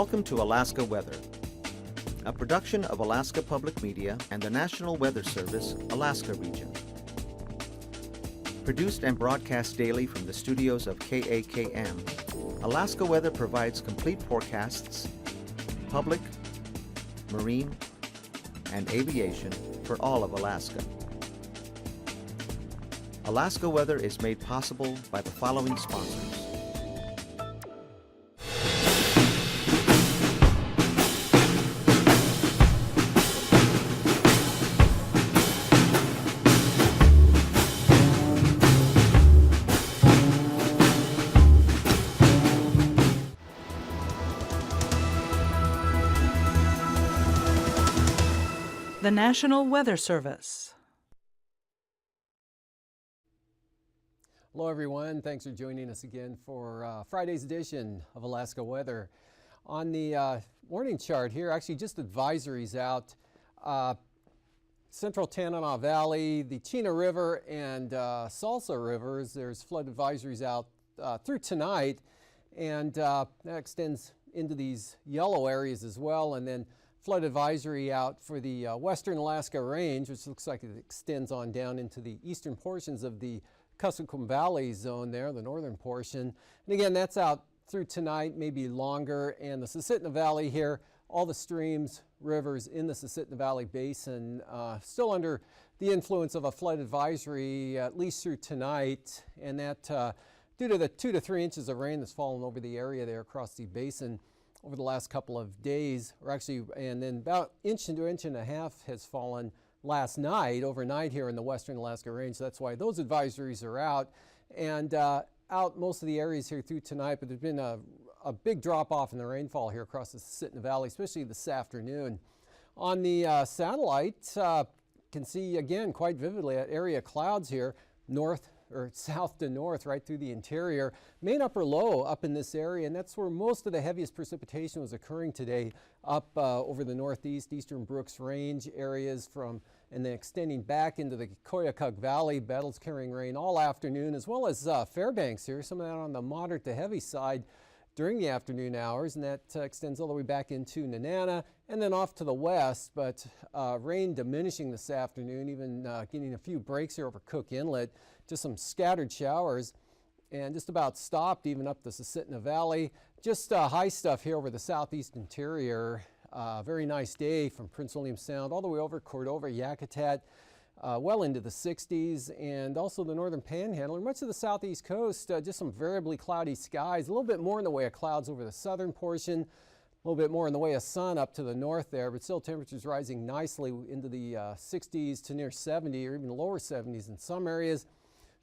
Welcome to Alaska Weather, a production of Alaska Public Media and the National Weather Service, Alaska Region. Produced and broadcast daily from the studios of KAKM, Alaska Weather provides complete forecasts, public, marine, and aviation for all of Alaska. Alaska Weather is made possible by the following sponsors. The National Weather Service. Hello everyone, thanks for joining us again for Friday's edition of Alaska Weather. On the morning chart here, actually just advisories out. Central Tanana Valley, the Chena River and Salsa Rivers, there's flood advisories out through tonight, and that extends into these yellow areas as well, and then flood advisory out for the western Alaska Range, which looks like it extends on down into the eastern portions of the Kuskokwim Valley zone there, the northern portion. And again, that's out through tonight, maybe longer. And the Susitna Valley here, all the streams, rivers in the Susitna Valley Basin still under the influence of a flood advisory at least through tonight. And that due to the 2 to 3 inches of rain that's fallen over the area there across the basin over the last couple of days, or actually, and then about inch to inch and a half has fallen last night, overnight here in the western Alaska Range. So that's why those advisories are out, and out most of the areas here through tonight, but there's been a big drop off in the rainfall here across the Susitna Valley, especially this afternoon. On the satellite, can see again quite vividly that area clouds here, north or south to north, right through the interior. Main upper low up in this area, and that's where most of the heaviest precipitation was occurring today, up over the northeast, eastern Brooks Range areas and then extending back into the Koyukuk Valley. Battles carrying rain all afternoon, as well as Fairbanks here, some of that on the moderate to heavy side during the afternoon hours, and that extends all the way back into Nenana and then off to the west, but rain diminishing this afternoon, even getting a few breaks here over Cook Inlet, just some scattered showers, and just about stopped even up the Susitna Valley. Just high stuff here over the southeast interior. Very nice day from Prince William Sound all the way over Cordova, Yakutat, well into the 60s, and also the northern panhandle, and much of the southeast coast, just some variably cloudy skies, a little bit more in the way of clouds over the southern portion, a little bit more in the way of sun up to the north there, but still temperatures rising nicely into the 60s to near 70 or even lower 70s in some areas.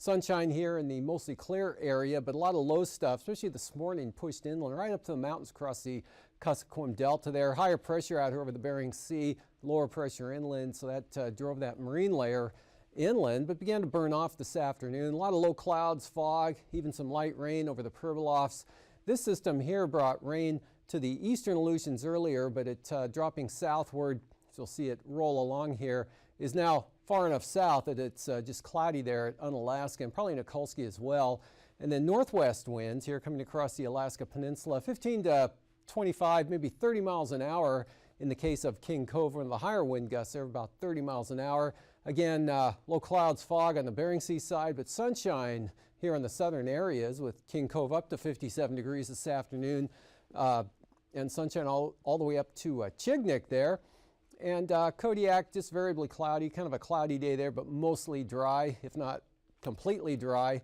Sunshine here in the mostly clear area, but a lot of low stuff, especially this morning, pushed inland right up to the mountains across the Kuskokwim Delta there. Higher pressure out here over the Bering Sea, lower pressure inland, so that drove that marine layer inland, but began to burn off this afternoon. A lot of low clouds, fog, even some light rain over the Pribilofs. This system here brought rain to the eastern Aleutians earlier, but it dropping southward, so you'll see it roll along here, is now far enough south that it's just cloudy there at Unalaska and probably Nikolsky as well. And then northwest winds here coming across the Alaska Peninsula, 15 to 25, maybe 30 miles an hour in the case of King Cove. One of the higher wind gusts there, about 30 miles an hour. Again, low clouds, fog on the Bering Sea side, but sunshine here in the southern areas with King Cove up to 57 degrees this afternoon, and sunshine all the way up to Chignik there. And Kodiak, just variably cloudy, kind of a cloudy day there, but mostly dry, if not completely dry.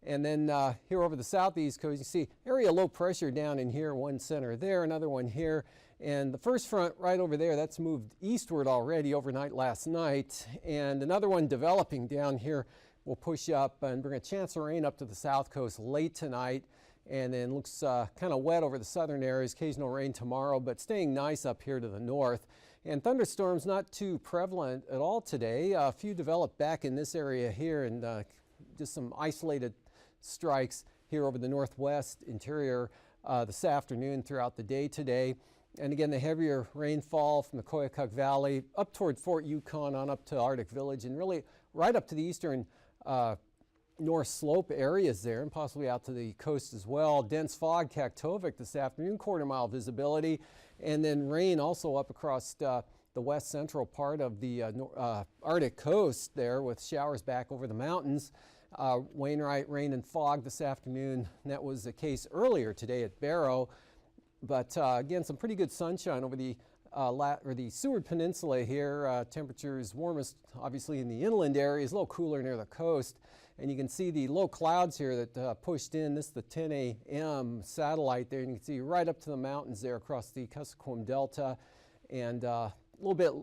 And then here over the southeast coast, you see area low pressure down in here, one center there, another one here. And the first front right over there, that's moved eastward already overnight last night. And another one developing down here will push up and bring a chance of rain up to the south coast late tonight. And then looks kind of wet over the southern areas, occasional rain tomorrow, but staying nice up here to the north. And thunderstorms not too prevalent at all today. A few developed back in this area here, and just some isolated strikes here over the northwest interior this afternoon throughout the day today. And again, the heavier rainfall from the Koyukuk Valley up toward Fort Yukon on up to Arctic Village, and really right up to the eastern north slope areas there and possibly out to the coast as well. Dense fog, Kaktovik this afternoon, quarter-mile visibility, and then rain also up across the west central part of the Arctic coast there, with showers back over the mountains. Wainwright, rain and fog this afternoon. That was the case earlier today at Barrow, but again, some pretty good sunshine over the Seward Peninsula here. Temperatures warmest obviously in the inland areas, a little cooler near the coast. And you can see the low clouds here that pushed in. This is the 10 a.m. satellite there. And you can see right up to the mountains there across the Kuskokwim Delta, and a little bit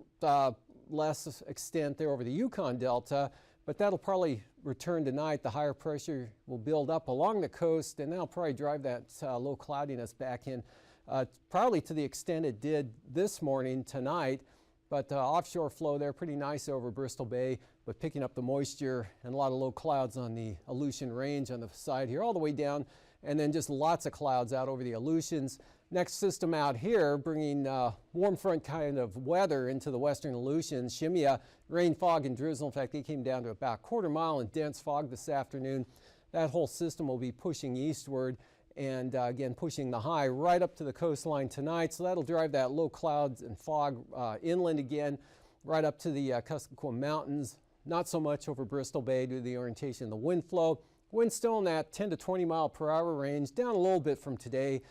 less extent there over the Yukon Delta. But that'll probably return tonight. The higher pressure will build up along the coast, and that'll probably drive that low cloudiness back in, probably to the extent it did this morning tonight. But offshore flow there, pretty nice over Bristol Bay, but picking up the moisture and a lot of low clouds on the Aleutian Range on the side here all the way down, and then just lots of clouds out over the Aleutians. Next system out here bringing warm front kind of weather into the western Aleutians. Shimia, rain, fog, and drizzle. In fact, they came down to about quarter-mile in dense fog this afternoon. That whole system will be pushing eastward, and again pushing the high right up to the coastline tonight. So that'll drive that low clouds and fog inland again, right up to the Kuskokwim Mountains. Not so much over Bristol Bay due to the orientation of the wind flow. Wind still in that 10 to 20 mile per hour range, down a little bit from today,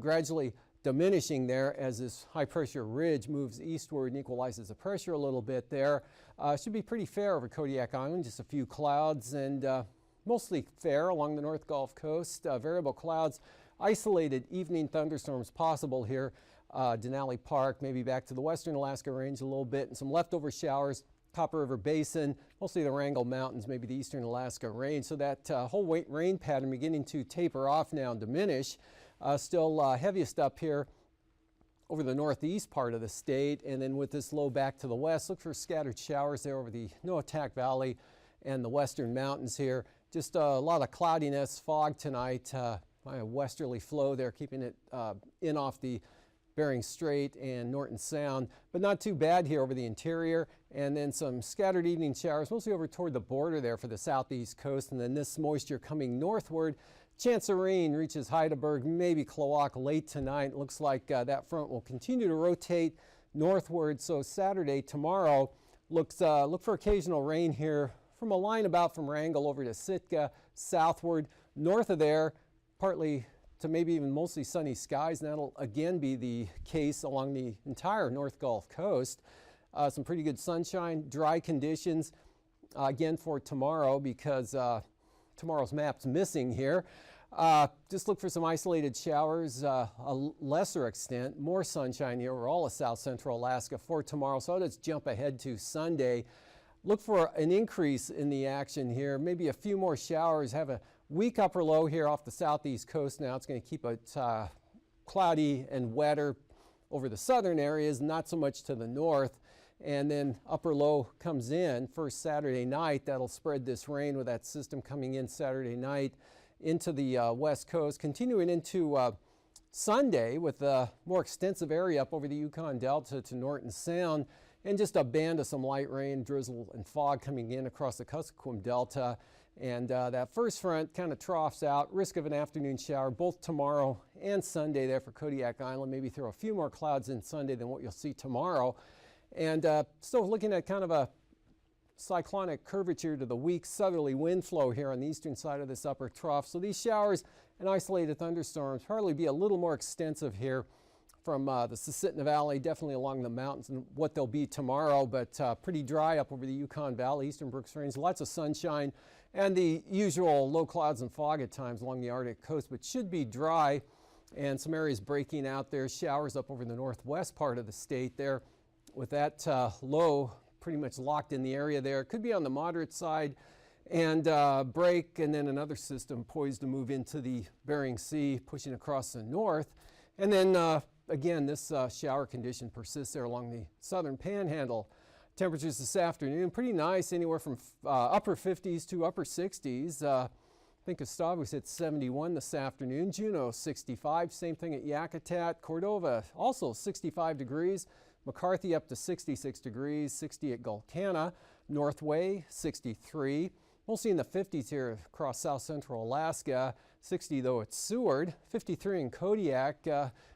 gradually diminishing there as this high pressure ridge moves eastward and equalizes the pressure a little bit there. Should be pretty fair over Kodiak Island, just a few clouds, and mostly fair along the North Gulf Coast. Variable clouds, isolated evening thunderstorms possible here. Denali Park, maybe back to the western Alaska Range a little bit, and some leftover showers. Copper River Basin, mostly the Wrangell Mountains, maybe the eastern Alaska Range. So that whole rain pattern beginning to taper off now and diminish. Still heaviest up here over the northeast part of the state, and then with this low back to the west, look for scattered showers there over the Noatak Valley and the western mountains here. Just a lot of cloudiness, fog tonight, a westerly flow there, keeping it in off the Bering Strait and Norton Sound, but not too bad here over the interior. And then some scattered evening showers, mostly over toward the border there for the southeast coast. And then this moisture coming northward. Chance of rain reaches Heidelberg, maybe Klawock late tonight. Looks like that front will continue to rotate northward. So Saturday, tomorrow, look for occasional rain here from a line about from Wrangell over to Sitka, southward. North of there, partly to maybe even mostly sunny skies, and that'll again be the case along the entire North Gulf Coast. Some pretty good sunshine, dry conditions again for tomorrow, because tomorrow's map's missing here. Just look for some isolated showers, a lesser extent, more sunshine here over all of south central Alaska for tomorrow. So let's jump ahead to Sunday. Look for an increase in the action here, maybe a few more showers. Have a weak upper low here off the southeast coast now. It's going to keep it cloudy and wetter over the southern areas, not so much to the north. And then upper low comes in first Saturday night. That'll spread this rain with that system coming in Saturday night into the west coast, continuing into Sunday with a more extensive area up over the Yukon Delta to Norton Sound, and just a band of some light rain, drizzle, and fog coming in across the Kuskokwim Delta. And that first front kind of troughs out, risk of an afternoon shower both tomorrow and Sunday there for Kodiak Island. Maybe throw a few more clouds in Sunday than what you'll see tomorrow. And still looking at kind of a cyclonic curvature to the weak southerly wind flow here on the eastern side of this upper trough. So these showers and isolated thunderstorms probably be a little more extensive here from the Susitna Valley, definitely along the mountains, and what they'll be tomorrow, but pretty dry up over the Yukon Valley, eastern Brooks Range, lots of sunshine, and the usual low clouds and fog at times along the Arctic coast, but should be dry, and some areas breaking out there, showers up over the northwest part of the state there, with that low pretty much locked in the area there. Could be on the moderate side and break, and then another system poised to move into the Bering Sea, pushing across the north. And then again, this shower condition persists there along the southern panhandle. Temperatures this afternoon, pretty nice, anywhere from upper 50s to upper 60s. I think Gustavus hit 71 this afternoon. Juneau 65, same thing at Yakutat. Cordova also 65 degrees. McCarthy up to 66 degrees, 60 at Gulkana. Northway 63. Mostly in the 50s here across south central Alaska. 60 though at Seward. 53 in Kodiak.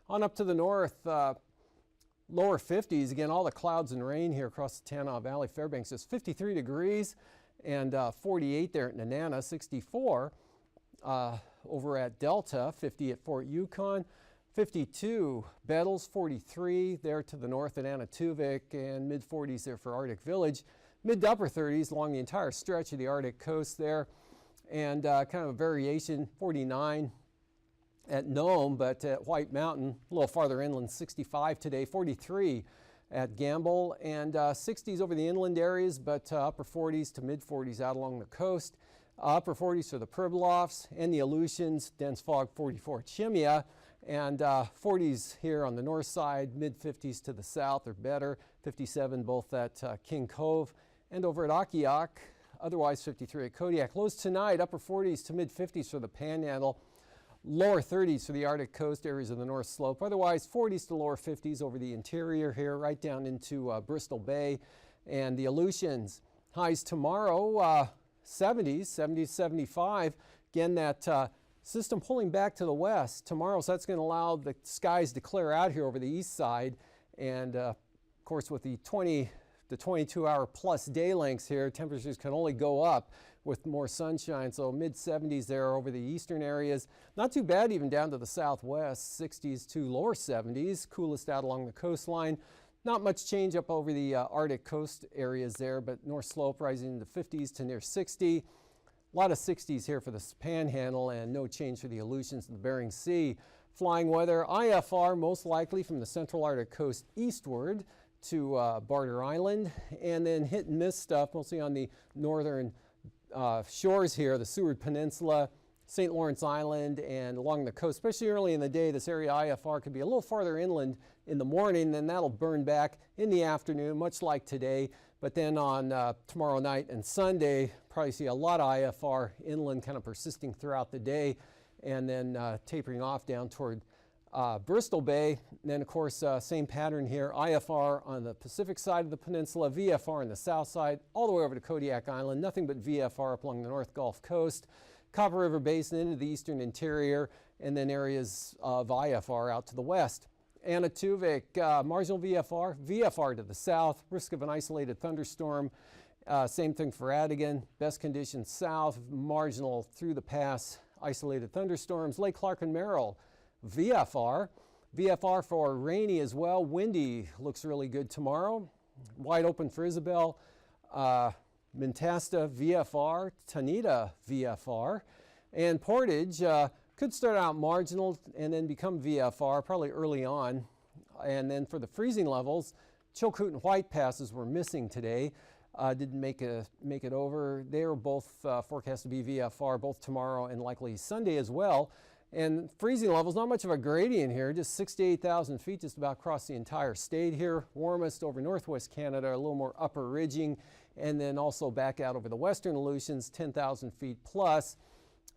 On up to the north, lower 50s. Again, all the clouds and rain here across the Tanana Valley. Fairbanks is 53 degrees and 48 there at Nenana. 64 over at Delta. 50 at Fort Yukon. 52 Bettles. 43 there to the north at Anatuvik, and mid 40s there for Arctic Village. Mid to upper 30s along the entire stretch of the Arctic coast there, and kind of a variation. 49 at Nome, but at White Mountain a little farther inland. 65 today. 43 at Gamble, and 60s over the inland areas, but upper 40s to mid 40s out along the coast. Upper 40s for the Pribilofs and the Aleutians. Dense fog. 44 at Shemya. And 40s here on the north side, mid 50s to the south or better. 57 both at King Cove and over at Akiak. Otherwise 53 at Kodiak. Lows tonight, upper 40s to mid 50s for the Panhandle. Lower 30s for the Arctic coast areas of the North Slope. Otherwise 40s to lower 50s over the interior here, right down into Bristol Bay and the Aleutians. Highs tomorrow, 70s, 75. Again, that system pulling back to the west tomorrow, so that's going to allow the skies to clear out here over the east side. And of course, with the 20 to 22 hour plus day lengths here, temperatures can only go up with more sunshine. So mid 70s there over the eastern areas. Not too bad even down to the southwest, 60s to lower 70s. Coolest out along the coastline. Not much change up over the Arctic coast areas there, but North Slope rising into 50s to near 60. A lot of 60s here for the Panhandle, and no change for the Aleutians and the Bering Sea. Flying weather, IFR most likely from the central Arctic coast eastward to Barter Island, and then hit and miss stuff mostly on the northern shores here, the Seward Peninsula, St. Lawrence Island, and along the coast. Especially early in the day, this area IFR could be a little farther inland in the morning, then that'll burn back in the afternoon, much like today. But then on tomorrow night and Sunday, probably see a lot of IFR inland kind of persisting throughout the day, and then tapering off down toward Bristol Bay. And then, of course, same pattern here, IFR on the Pacific side of the peninsula, VFR on the south side, all the way over to Kodiak Island, nothing but VFR up along the North Gulf Coast, Copper River Basin into the eastern interior, and then areas of IFR out to the west. Anatuvik, marginal VFR, VFR to the south, risk of an isolated thunderstorm. Same thing for Adigan, best conditions south, marginal through the pass, isolated thunderstorms. Lake Clark and Merrill, VFR. VFR for rainy as well, windy looks really good tomorrow. Wide open for Isabel. Mentasta, VFR. Tanita, VFR. And Portage, could start out marginal and then become VFR probably early on. And then for the freezing levels, Chilkoot and White passes were missing today. Didn't make it over. They are both forecast to be VFR both tomorrow and likely Sunday as well. And freezing levels, not much of a gradient here, just 68,000 feet just about across the entire state here. Warmest over northwest Canada, a little more upper ridging, and then also back out over the western Aleutians, 10,000 feet plus.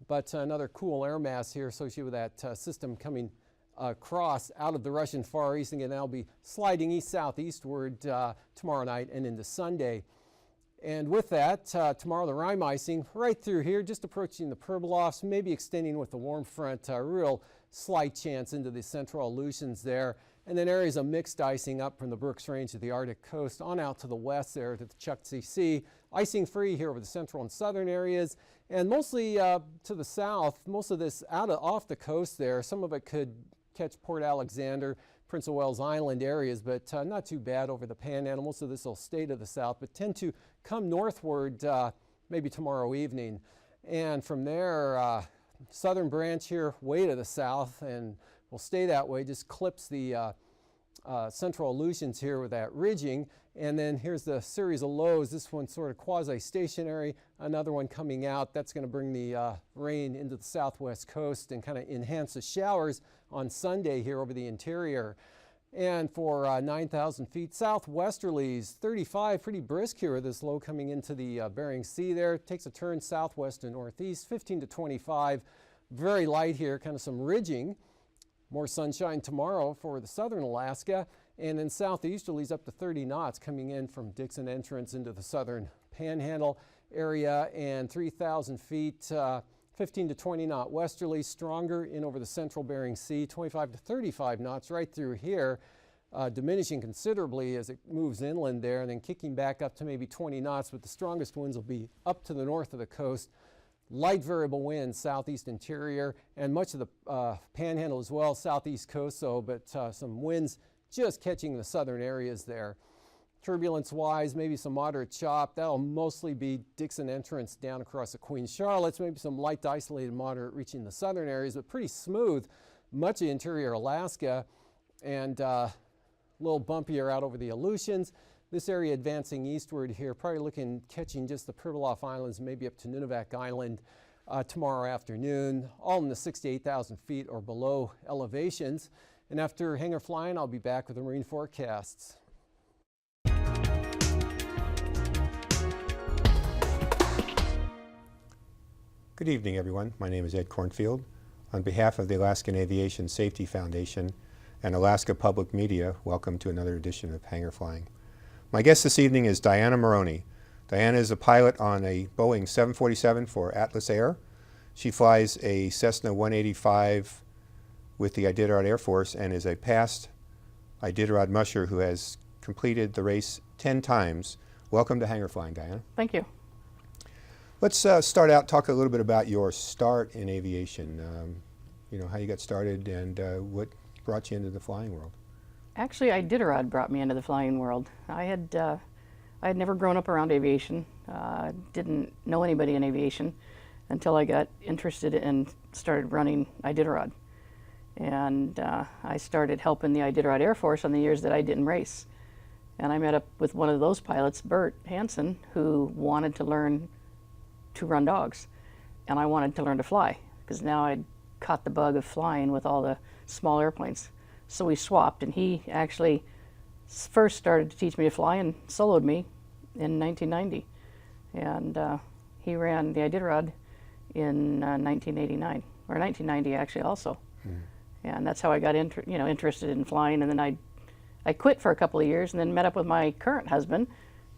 But another cool air mass here associated with that system coming across out of the Russian Far East, and again that'll be sliding east-southeastward tomorrow night and into Sunday. And with that, tomorrow the rime icing right through here, just approaching the Pribilofs, maybe extending with the warm front, real slight chance into the central Aleutians there. And then areas of mixed icing up from the Brooks Range to the Arctic coast on out to the west there to the Chukchi Sea. Icing free here over the central and southern areas, and mostly to the south, most of this off the coast there. Some of it could catch Port Alexander, Prince of Wales Island areas, but not too bad over the Panhandle. Most of this will stay to the south, but tend to come northward maybe tomorrow evening. And from there, southern branch here way to the south, and will stay that way, just clips the central Aleutians here with that ridging. And then here's the series of lows. This one sort of quasi-stationary, another one coming out. That's going to bring the rain into the southwest coast and kind of enhance the showers on Sunday here over the interior. And for 9,000 feet, southwesterlies, 35, pretty brisk here with this low coming into the Bering Sea there. Takes a turn southwest to northeast, 15 to 25. Very light here, kind of some ridging. More sunshine tomorrow for the southern Alaska, and then southeasterlies up to 30 knots coming in from Dixon Entrance into the southern Panhandle. area, and 3,000 feet, 15 to 20 knot westerly, stronger in over the central Bering Sea, 25 to 35 knots right through here, diminishing considerably as it moves inland there, and then kicking back up to maybe 20 knots, but the strongest winds will be up to the north of the coast. Light variable winds, southeast interior, and much of the panhandle as well, southeast coast, but some winds just catching the southern areas there. Turbulence-wise, maybe some moderate chop. That'll mostly be Dixon entrance down across the Queen Charlotte's, maybe some light to isolated moderate reaching the southern areas, but pretty smooth, much of interior Alaska, and a little bumpier out over the Aleutians. This area advancing eastward here, probably catching just the Pribilof Islands, maybe up to Nunivak Island tomorrow afternoon, all in the 68,000 feet or below elevations. And after hangar flying, I'll be back with the marine forecasts. Good evening, everyone. My name is Ed Cornfield. On behalf of the Alaskan Aviation Safety Foundation and Alaska Public Media, welcome to another edition of Hangar Flying. My guest this evening is Diana Maroney. Diana is a pilot on a Boeing 747 for Atlas Air. She flies a Cessna 185 with the Iditarod Air Force and is a past Iditarod musher who has completed the race 10 times. Welcome to Hangar Flying, Diana. Thank you. Let's start out, talk a little bit about your start in aviation. You know, how you got started and what brought you into the flying world. Actually, Iditarod brought me into the flying world. I had never grown up around aviation. Didn't know anybody in aviation until I got interested and started running Iditarod. And I started helping the Iditarod Air Force on the years that I didn't race. And I met up with one of those pilots, Bert Hansen, who wanted to learn to run dogs. And I wanted to learn to fly, because now I'd caught the bug of flying with all the small airplanes. So we swapped, and he actually first started to teach me to fly and soloed me in 1990. And he ran the Iditarod in 1989, or 1990 actually also. And that's how I got interested in flying. And then I quit for a couple of years and then met up with my current husband,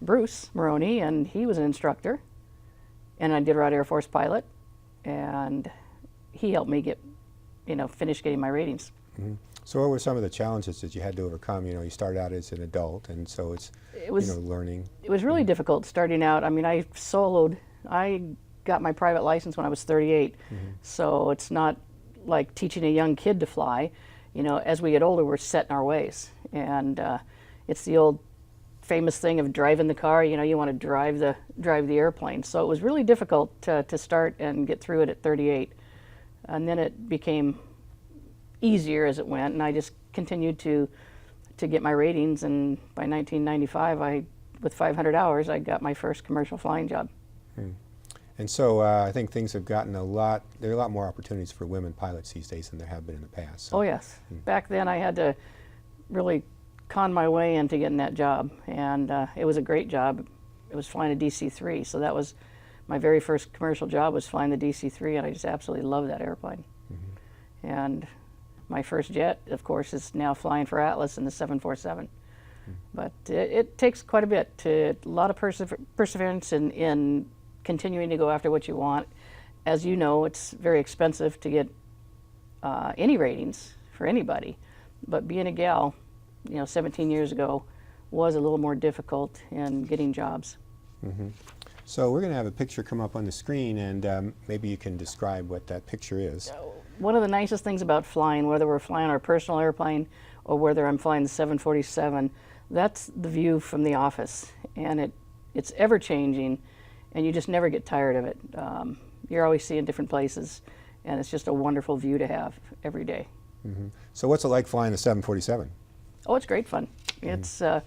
Bruce Maroney, and he was an instructor and an Iditarod Air Force pilot. And he helped me finish getting my ratings. So what were some of the challenges that you had to overcome? You know, you started out as an adult, and so it's learning. It was really difficult starting out. I mean, I got my private license when I was 38, so it's not like teaching a young kid to fly. You know, as we get older, we're set in our ways, and it's the old famous thing of driving the car. You know, you want to drive the airplane. So it was really difficult to start and get through it at 38, and then it became easier as it went, and I just continued to get my ratings, and by 1995, with 500 hours, I got my first commercial flying job. And so I think things have gotten there are a lot more opportunities for women pilots these days than there have been in the past. So. Oh yes. Back then I had to really con my way into getting that job, and it was a great job. It was flying a DC-3, so that was my very first commercial job, was flying the DC-3, and I just absolutely love that airplane. And my first jet, of course, is now flying for Atlas in the 747. But it takes quite a bit, a lot of perseverance in continuing to go after what you want. As you know, it's very expensive to get any ratings for anybody. But being a gal, 17 years ago, was a little more difficult in getting jobs. So we're going to have a picture come up on the screen, and maybe you can describe what that picture is. One of the nicest things about flying, whether we're flying our personal airplane or whether I'm flying the 747, that's the view from the office. And it's ever changing, and you just never get tired of it. You're always seeing different places, and it's just a wonderful view to have every day. So what's it like flying the 747? Oh, it's great fun. It's a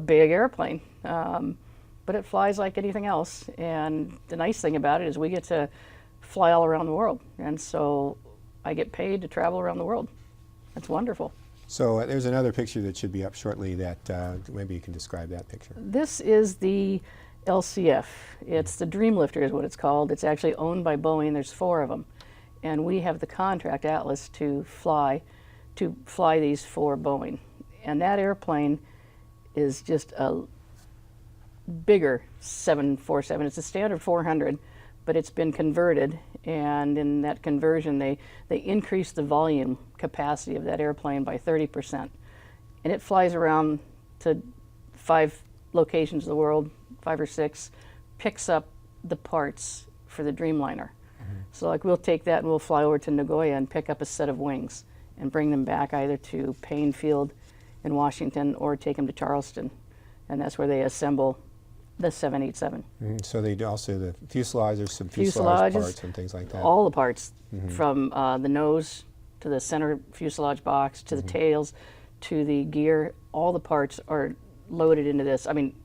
big airplane, but it flies like anything else. And the nice thing about it is we get to fly all around the world, and so I get paid to travel around the world. That's wonderful. So there's another picture that should be up shortly that maybe you can describe that picture. This is the LCF. It's the Dreamlifter is what it's called. It's actually owned by Boeing. There's 4 of them. And we have the contract, Atlas, to fly these for Boeing. And that airplane is just bigger 747. It's a standard 400, but it's been converted, and in that conversion they increased the volume capacity of that airplane by 30%. And it flies around to 5 locations of the world, 5 or 6, picks up the parts for the Dreamliner. So like we'll take that and we'll fly over to Nagoya and pick up a set of wings and bring them back either to Payne Field in Washington or take them to Charleston. And that's where they assemble the 787. So they do also the fuselages, some fuselage parts and things like that. All the parts, from the nose to the center fuselage box to the tails to the gear, all the parts are loaded into this. I mean,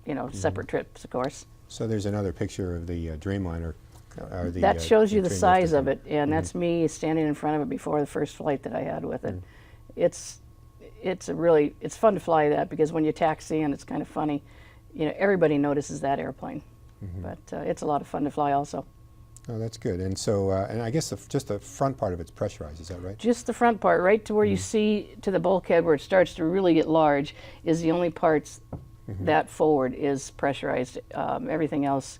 you know, separate trips, of course. So there's another picture of the Dreamliner. That shows you the size of it, and that's me standing in front of it before the first flight that I had with it. It's fun to fly that, because when you taxi in, it's kind of funny. You know, everybody notices that airplane, but it's a lot of fun to fly also. Oh, that's good. And so, and I guess just the front part of it's pressurized, is that right? Just the front part, right to where you see to the bulkhead where it starts to really get large, is the only parts that forward is pressurized. Everything else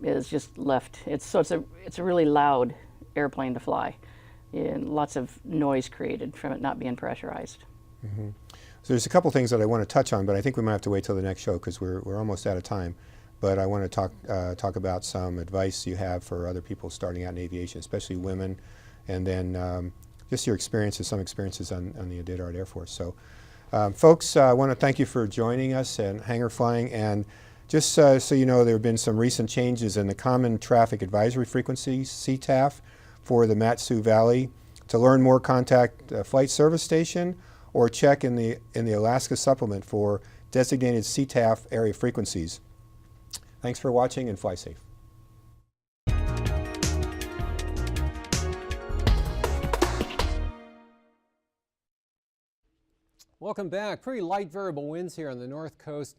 is just left. It's a really loud airplane to fly, and lots of noise created from it not being pressurized. So there's a couple things that I want to touch on, but I think we might have to wait till the next show because we're almost out of time. But I want to talk about some advice you have for other people starting out in aviation, especially women, and then just your experiences, some experiences on the Iditarod Air Force. So, folks, I want to thank you for joining us and hangar flying. And just so you know, there have been some recent changes in the Common Traffic Advisory Frequency, CTAF, for the Mat-Su Valley. To learn more, contact Flight Service Station or check in the Alaska Supplement for designated CTAF area frequencies. Thanks for watching and fly safe. Welcome back. Pretty light variable winds here on the north coast.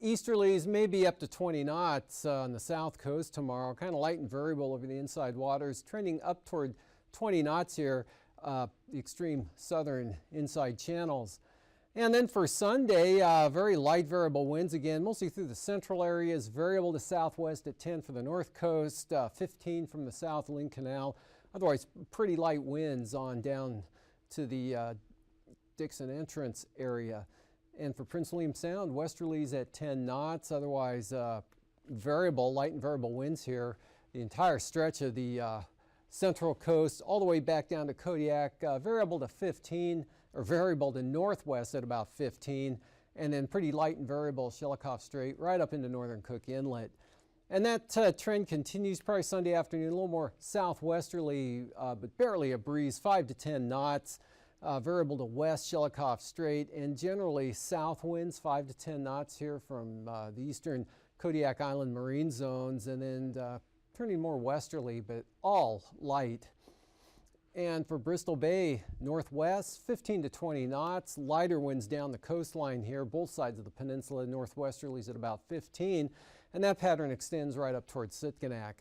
Easterlies may be up to 20 knots on the south coast tomorrow. Kind of light and variable over the inside waters, trending up toward 20 knots here, the extreme southern inside channels. And then for Sunday, very light variable winds again, mostly through the central areas, variable to southwest at 10 for the north coast, 15 from the South Lynn Canal. Otherwise, pretty light winds on down to the Dixon entrance area. And for Prince William Sound, westerlies at 10 knots, otherwise variable, light and variable winds here. The entire stretch of the central coast all the way back down to Kodiak, variable to 15, or variable to northwest at about 15, and then pretty light and variable Shelikof Strait right up into northern Cook Inlet. And that trend continues probably Sunday afternoon, a little more southwesterly, but barely a breeze, 5 to 10 knots, variable to west Shelikof Strait, and generally south winds 5 to 10 knots here from the eastern Kodiak Island marine zones, and then turning more westerly, but all light. And for Bristol Bay, northwest, 15 to 20 knots, lighter winds down the coastline here, both sides of the peninsula, northwesterlies at about 15, and that pattern extends right up towards Sitkinak.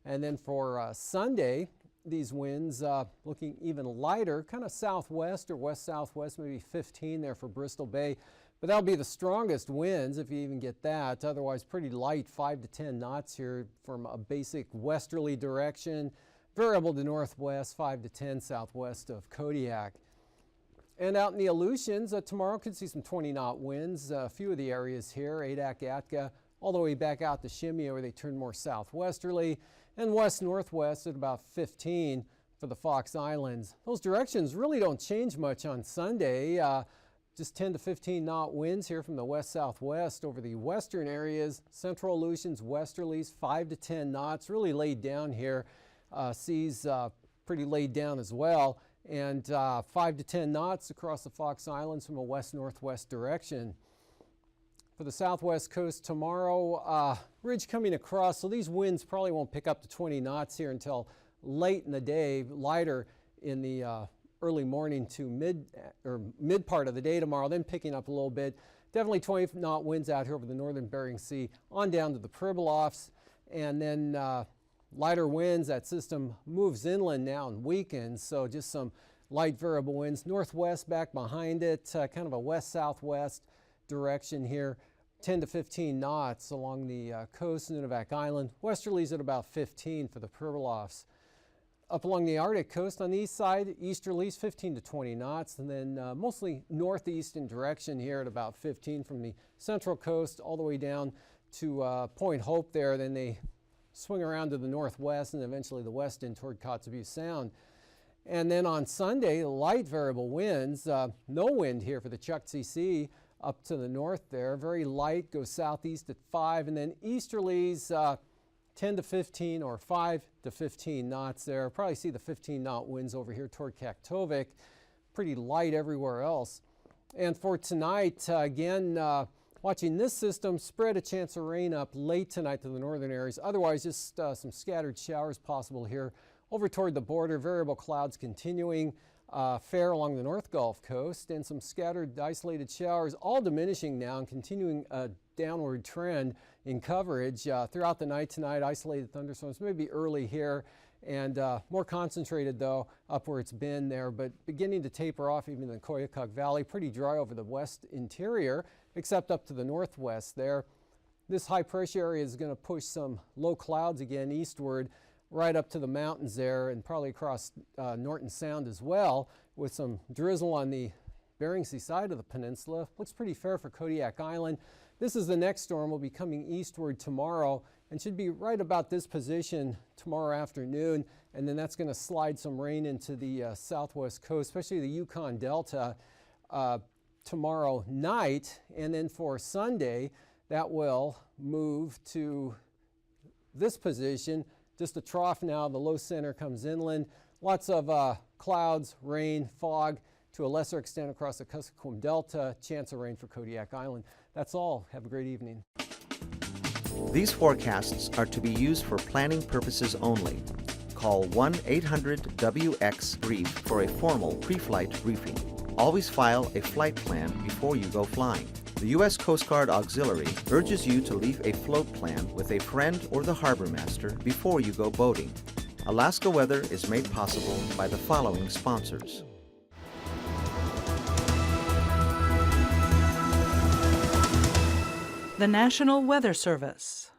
And then for Sunday, these winds looking even lighter, kind of southwest or west-southwest, maybe 15 there for Bristol Bay, but that'll be the strongest winds if you even get that. Otherwise, pretty light, 5 to 10 knots here from a basic westerly direction. Variable to northwest, 5 to 10 southwest of Kodiak. And out in the Aleutians, tomorrow could see some 20-knot winds. A few of the areas here, Adak, Atka, all the way back out to Shimei where they turn more southwesterly, and west-northwest at about 15 for the Fox Islands. Those directions really don't change much on Sunday. Just 10 to 15 knot winds here from the west-southwest over the western areas. Central Aleutians, westerlies, 5 to 10 knots, really laid down here. Seas pretty laid down as well, and 5 to 10 knots across the Fox Islands from a west-northwest direction. For the southwest coast tomorrow, ridge coming across, so these winds probably won't pick up to 20 knots here until late in the day, lighter in the early morning to mid part of the day tomorrow, then picking up a little bit. Definitely 20 knot winds out here over the northern Bering Sea on down to the Pribilofs, and then lighter winds. That system moves inland now and weakens, so just some light variable winds. Northwest back behind it, kind of a west-southwest direction here. 10 to 15 knots along the coast of Nunivak Island. Westerlies at about 15 for the Pribilofs. Up along the Arctic coast on the east side, easterlies 15 to 20 knots, and then mostly northeast in direction here at about 15 from the central coast all the way down to Point Hope there. Then they swing around to the northwest and eventually the west in toward Kotzebue Sound. And then on Sunday, light variable winds, no wind here for the Chukchi Sea up to the north there. Very light, goes southeast at 5, and then easterlies 10 to 15 or 5 to 15 knots there. Probably see the 15-knot winds over here toward Kaktovik. Pretty light everywhere else. And for tonight, again, watching this system spread a chance of rain up late tonight to the northern areas. Otherwise, just some scattered showers possible here over toward the border. Variable clouds continuing fair along the North Gulf Coast, and some scattered isolated showers, all diminishing now and continuing a downward trend in coverage throughout the night tonight. Isolated thunderstorms maybe early here, and more concentrated though up where it's been there, but beginning to taper off even in the Koyukuk Valley. Pretty dry over the west interior, except up to the northwest there. This high pressure area is going to push some low clouds again eastward right up to the mountains there, and probably across Norton Sound as well, with some drizzle on the Bering Sea side of the peninsula. Looks pretty fair for Kodiak Island. This is the next storm. Will be coming eastward tomorrow and should be right about this position tomorrow afternoon, and then that's going to slide some rain into the southwest coast, especially the Yukon Delta tomorrow night. And then for Sunday, that will move to this position. Just a trough now. The low center comes inland. Lots of clouds, rain, fog to a lesser extent across the Kuskokwim Delta. Chance of rain for Kodiak Island. That's all. Have a great evening. These forecasts are to be used for planning purposes only. Call 1-800-WX-BRIEF for a formal pre-flight briefing. Always file a flight plan before you go flying. The U.S. Coast Guard Auxiliary urges you to leave a float plan with a friend or the harbor master before you go boating. Alaska Weather is made possible by the following sponsors. The National Weather Service.